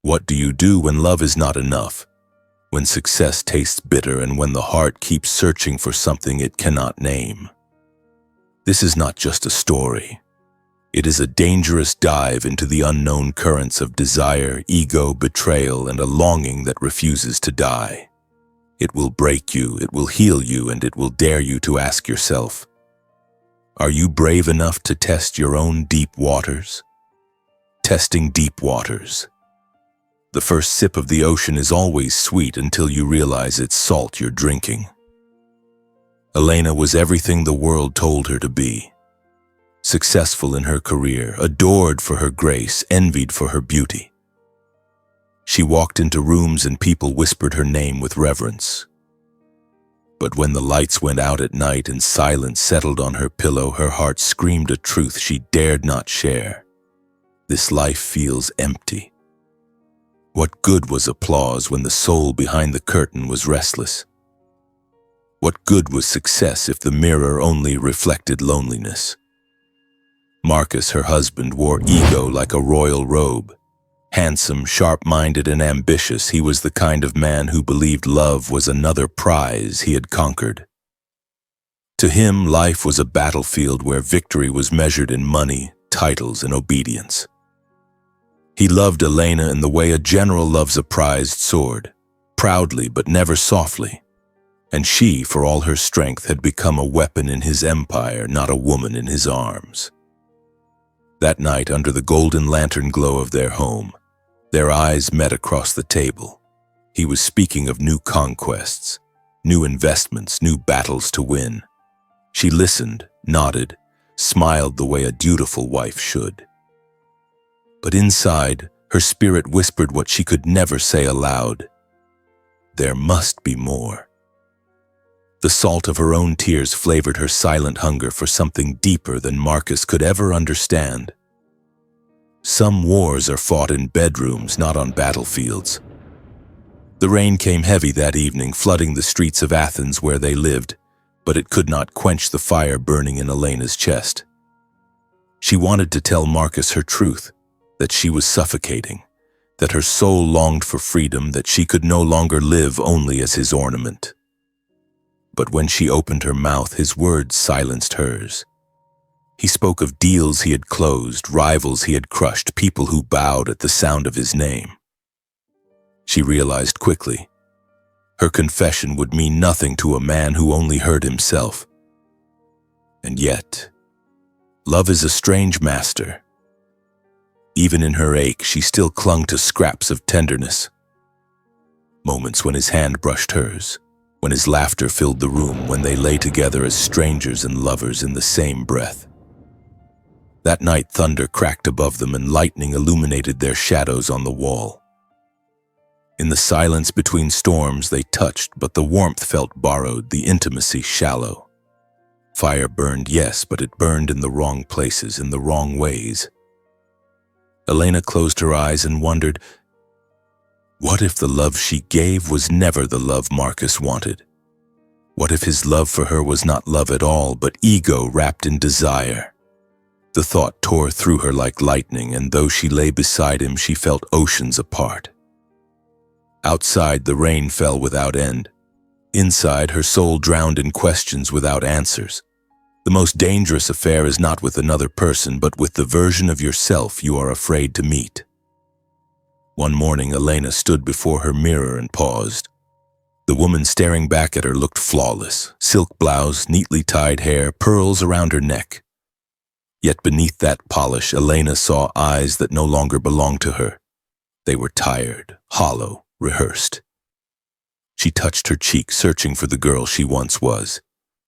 What do you do when love is not enough, when success tastes bitter, and when the heart keeps searching for something it cannot name? This is not just a story. It is a dangerous dive into the unknown currents of desire, ego, betrayal, and a longing that refuses to die. It will break you, it will heal you, and it will dare you to ask yourself, are you brave enough to test your own deep waters? Testing deep waters. The first sip of the ocean is always sweet until you realize it's salt you're drinking. Elena was everything the world told her to be. Successful in her career, adored for her grace, envied for her beauty. She walked into rooms and people whispered her name with reverence. But when the lights went out at night and silence settled on her pillow, her heart screamed a truth she dared not share. This life feels empty. What good was applause when the soul behind the curtain was restless? What good was success if the mirror only reflected loneliness? Marcus, her husband, wore ego like a royal robe. Handsome, sharp-minded, and ambitious, he was the kind of man who believed love was another prize he had conquered. To him, life was a battlefield where victory was measured in money, titles, and obedience. He loved Elena in the way a general loves a prized sword, proudly but never softly. And she, for all her strength, had become a weapon in his empire, not a woman in his arms. That night, under the golden lantern glow of their home, their eyes met across the table. He was speaking of new conquests, new investments, new battles to win. She listened, nodded, smiled the way a dutiful wife should. But inside, her spirit whispered what she could never say aloud. There must be more. The salt of her own tears flavored her silent hunger for something deeper than Marcus could ever understand. Some wars are fought in bedrooms, not on battlefields. The rain came heavy that evening, flooding the streets of Athens where they lived, but it could not quench the fire burning in Elena's chest. She wanted to tell Marcus her truth, that she was suffocating, that her soul longed for freedom, that she could no longer live only as his ornament. But when she opened her mouth, his words silenced hers. He spoke of deals he had closed, rivals he had crushed, people who bowed at the sound of his name. She realized quickly, her confession would mean nothing to a man who only heard himself. And yet, love is a strange master. Even in her ache, she still clung to scraps of tenderness. Moments when his hand brushed hers, when his laughter filled the room, when they lay together as strangers and lovers in the same breath. That night, thunder cracked above them and lightning illuminated their shadows on the wall. In the silence between storms, they touched, but the warmth felt borrowed, the intimacy shallow. Fire burned, yes, but it burned in the wrong places, in the wrong ways. Elena closed her eyes and wondered, what if the love she gave was never the love Marcus wanted? What if his love for her was not love at all, but ego wrapped in desire? The thought tore through her like lightning, and though she lay beside him, she felt oceans apart. Outside, the rain fell without end. Inside, her soul drowned in questions without answers. The most dangerous affair is not with another person, but with the version of yourself you are afraid to meet. One morning, Elena stood before her mirror and paused. The woman staring back at her looked flawless. Silk blouse, neatly tied hair, pearls around her neck. Yet beneath that polish, Elena saw eyes that no longer belonged to her. They were tired, hollow, rehearsed. She touched her cheek, searching for the girl she once was.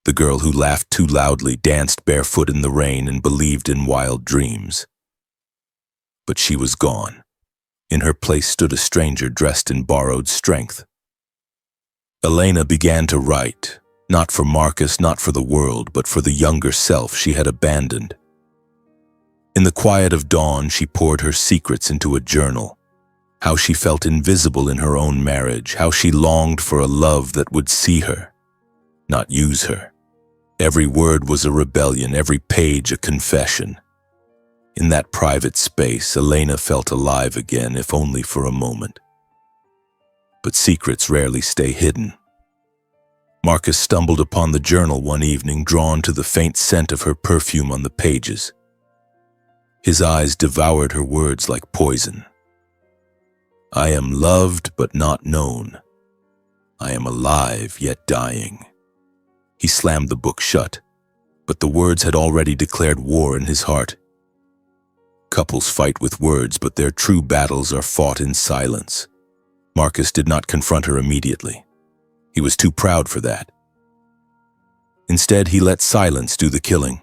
The girl who laughed too loudly, danced barefoot in the rain, and believed in wild dreams. But she was gone. In her place stood a stranger dressed in borrowed strength. Elena began to write, not for Marcus, not for the world, but for the younger self she had abandoned. In the quiet of dawn, she poured her secrets into a journal. How she felt invisible in her own marriage, how she longed for a love that would see her, not use her. Every word was a rebellion, every page a confession. In that private space, Elena felt alive again, if only for a moment. But secrets rarely stay hidden. Marcus stumbled upon the journal one evening, drawn to the faint scent of her perfume on the pages. His eyes devoured her words like poison. I am loved but not known. I am alive yet dying. He slammed the book shut, but the words had already declared war in his heart. Couples fight with words, but their true battles are fought in silence. Marcus did not confront her immediately. He was too proud for that. Instead, he let silence do the killing.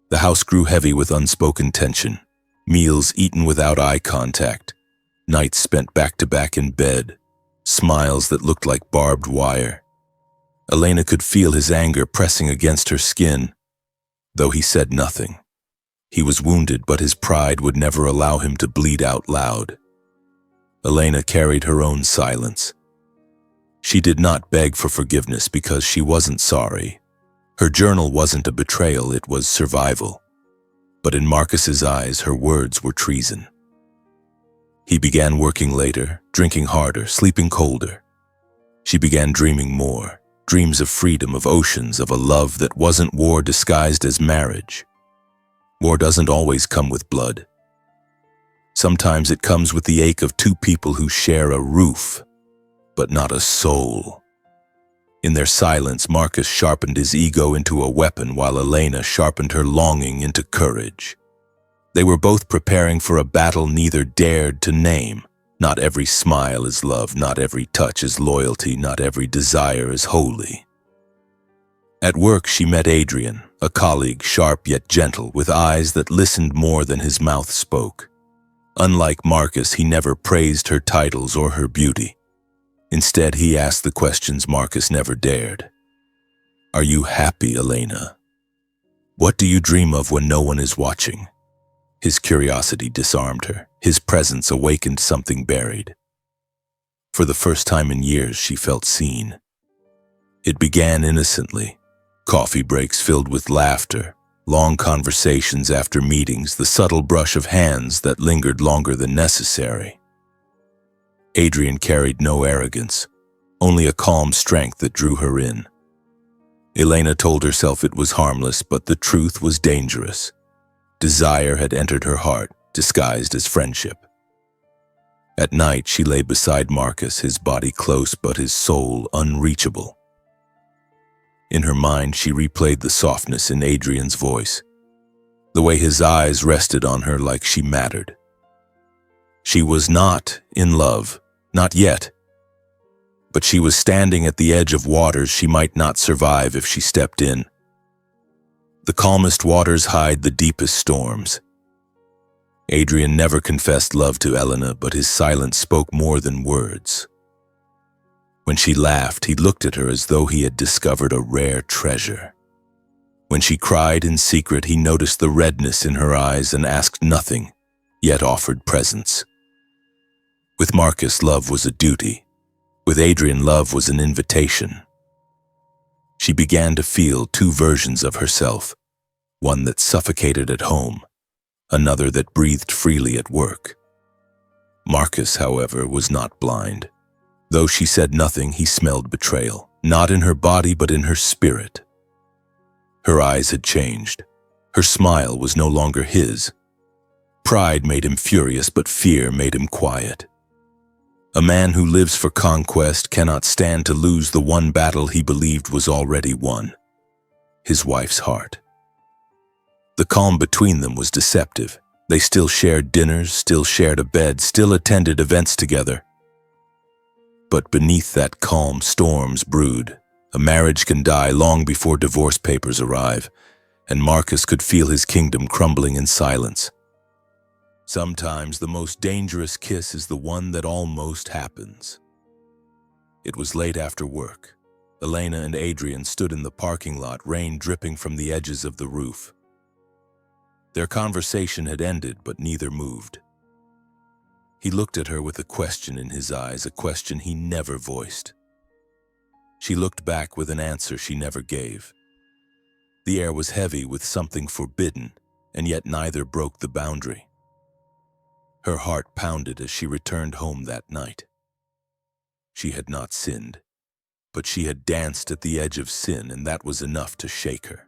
The house grew heavy with unspoken tension, meals eaten without eye contact, nights spent back-to-back in bed, smiles that looked like barbed wire. Elena could feel his anger pressing against her skin, though he said nothing. He was wounded, but his pride would never allow him to bleed out loud. Elena carried her own silence. She did not beg for forgiveness because she wasn't sorry. Her journal wasn't a betrayal, it was survival. But in Marcus's eyes, her words were treason. He began working later, drinking harder, sleeping colder. She began dreaming more, dreams of freedom, of oceans, of a love that wasn't war disguised as marriage. War doesn't always come with blood. Sometimes it comes with the ache of two people who share a roof, but not a soul. In their silence, Marcus sharpened his ego into a weapon while Elena sharpened her longing into courage. They were both preparing for a battle neither dared to name. Not every smile is love, not every touch is loyalty, not every desire is holy. At work, she met Adrian, a colleague, sharp yet gentle, with eyes that listened more than his mouth spoke. Unlike Marcus, he never praised her titles or her beauty. Instead, he asked the questions Marcus never dared. Are you happy, Elena? What do you dream of when no one is watching? His curiosity disarmed her. His presence awakened something buried. For the first time in years, she felt seen. It began innocently. Coffee breaks filled with laughter, long conversations after meetings, the subtle brush of hands that lingered longer than necessary. Adrian carried no arrogance, only a calm strength that drew her in. Elena told herself it was harmless, but the truth was dangerous. Desire had entered her heart, disguised as friendship. At night, she lay beside Marcus, his body close but his soul unreachable. In her mind, she replayed the softness in Adrian's voice, the way his eyes rested on her like she mattered. She was not in love, not yet. But she was standing at the edge of waters she might not survive if she stepped in. The calmest waters hide the deepest storms. Adrian never confessed love to Elena, but his silence spoke more than words. When she laughed, he looked at her as though he had discovered a rare treasure. When she cried in secret, he noticed the redness in her eyes and asked nothing, yet offered presence. With Marcus, love was a duty. With Adrian, love was an invitation. She began to feel two versions of herself, one that suffocated at home, another that breathed freely at work. Marcus, however, was not blind. Though she said nothing, he smelled betrayal, not in her body but in her spirit. Her eyes had changed. Her smile was no longer his. Pride made him furious, but fear made him quiet. A man who lives for conquest cannot stand to lose the one battle he believed was already won, his wife's heart. The calm between them was deceptive. They still shared dinners, still shared a bed, still attended events together. But beneath that calm, storms brewed. A marriage can die long before divorce papers arrive, and Marcus could feel his kingdom crumbling in silence. Sometimes the most dangerous kiss is the one that almost happens. It was late after work. Elena and Adrian stood in the parking lot, rain dripping from the edges of the roof. Their conversation had ended, but neither moved. He looked at her with a question in his eyes, a question he never voiced. She looked back with an answer she never gave. The air was heavy with something forbidden, and yet neither broke the boundary. Her heart pounded as she returned home that night. She had not sinned, but she had danced at the edge of sin, and that was enough to shake her.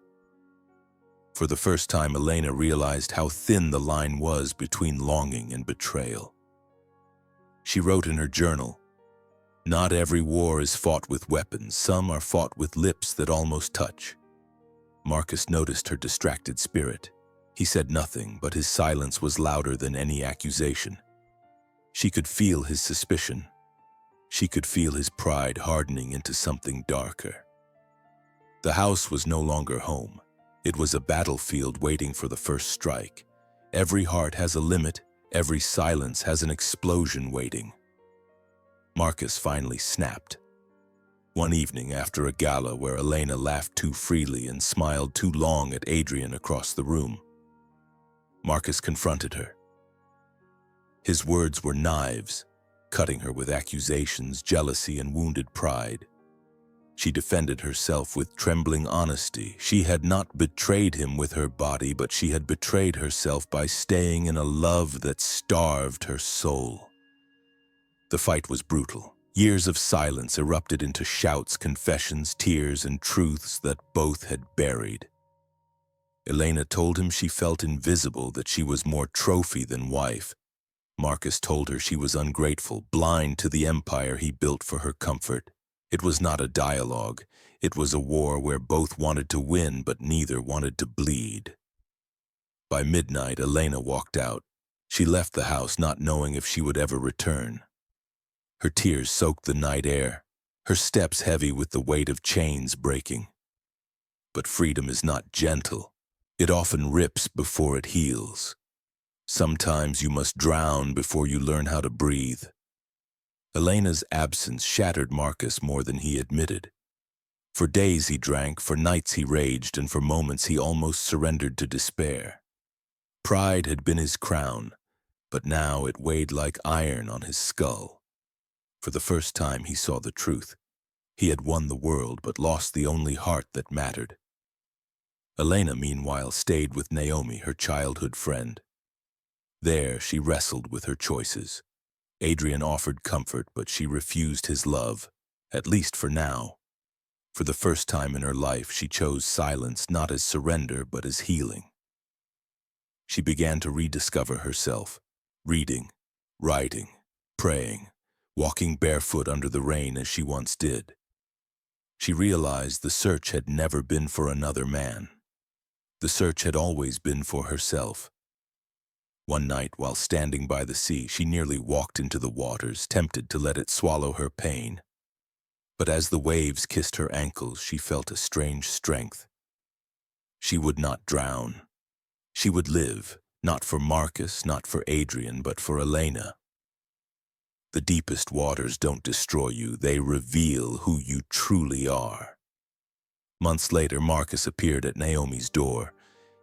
For the first time, Elena realized how thin the line was between longing and betrayal. She wrote in her journal, "Not every war is fought with weapons. Some are fought with lips that almost touch." Marcus noticed her distracted spirit. He said nothing, but his silence was louder than any accusation. She could feel his suspicion. She could feel his pride hardening into something darker. The house was no longer home. It was a battlefield waiting for the first strike. Every heart has a limit. Every silence has an explosion waiting. Marcus finally snapped. One evening after a gala where Elena laughed too freely and smiled too long at Adrian across the room, Marcus confronted her. His words were knives, cutting her with accusations, jealousy, and wounded pride. She defended herself with trembling honesty. She had not betrayed him with her body, but she had betrayed herself by staying in a love that starved her soul. The fight was brutal. Years of silence erupted into shouts, confessions, tears, and truths that both had buried. Elena told him she felt invisible, that she was more trophy than wife. Marcus told her she was ungrateful, blind to the empire he built for her comfort. It was not a dialogue. It was a war where both wanted to win, but neither wanted to bleed. By midnight, Elena walked out. She left the house not knowing if she would ever return. Her tears soaked the night air, her steps heavy with the weight of chains breaking. But freedom is not gentle. It often rips before it heals. Sometimes you must drown before you learn how to breathe. Elena's absence shattered Marcus more than he admitted. For days he drank, for nights he raged, and for moments he almost surrendered to despair. Pride had been his crown, but now it weighed like iron on his skull. For the first time he saw the truth. He had won the world, but lost the only heart that mattered. Elena, meanwhile, stayed with Naomi, her childhood friend. There she wrestled with her choices. Adrian offered comfort, but she refused his love, at least for now. For the first time in her life, she chose silence not as surrender, but as healing. She began to rediscover herself, reading, writing, praying, walking barefoot under the rain as she once did. She realized the search had never been for another man. The search had always been for herself. One night, while standing by the sea, she nearly walked into the waters, tempted to let it swallow her pain. But as the waves kissed her ankles, she felt a strange strength. She would not drown. She would live, not for Marcus, not for Adrian, but for Elena. The deepest waters don't destroy you, they reveal who you truly are. Months later, Marcus appeared at Naomi's door.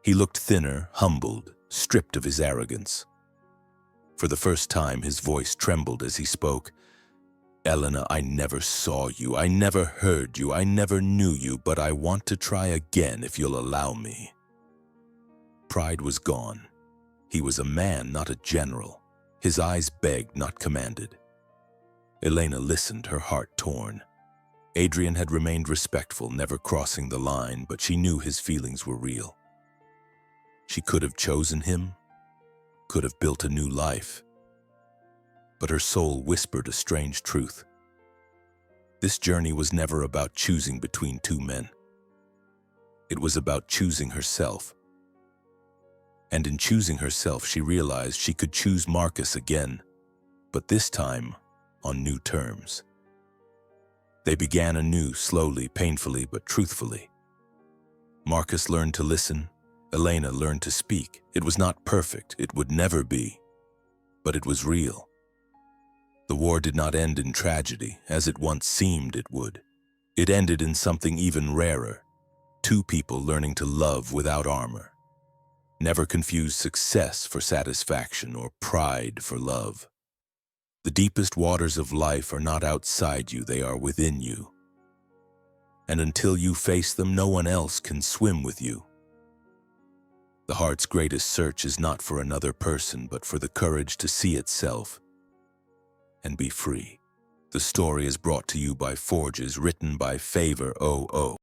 He looked thinner, humbled, stripped of his arrogance. For the first time, his voice trembled as he spoke. "Elena, I never saw you, I never heard you, I never knew you, but I want to try again if you'll allow me." Pride was gone. He was a man, not a general. His eyes begged, not commanded. Elena listened, her heart torn. Adrian had remained respectful, never crossing the line, but she knew his feelings were real. She could have chosen him, could have built a new life. But her soul whispered a strange truth. This journey was never about choosing between two men. It was about choosing herself. And in choosing herself, she realized she could choose Marcus again, but this time on new terms. They began anew, slowly, painfully, but truthfully. Marcus learned to listen. Elena learned to speak. It was not perfect, it would never be, but it was real. The war did not end in tragedy, as it once seemed it would. It ended in something even rarer, two people learning to love without armor. Never confuse success for satisfaction or pride for love. The deepest waters of life are not outside you, they are within you. And until you face them, no one else can swim with you. The heart's greatest search is not for another person, but for the courage to see itself and be free. The story is brought to you by Forges, written by Favor 00.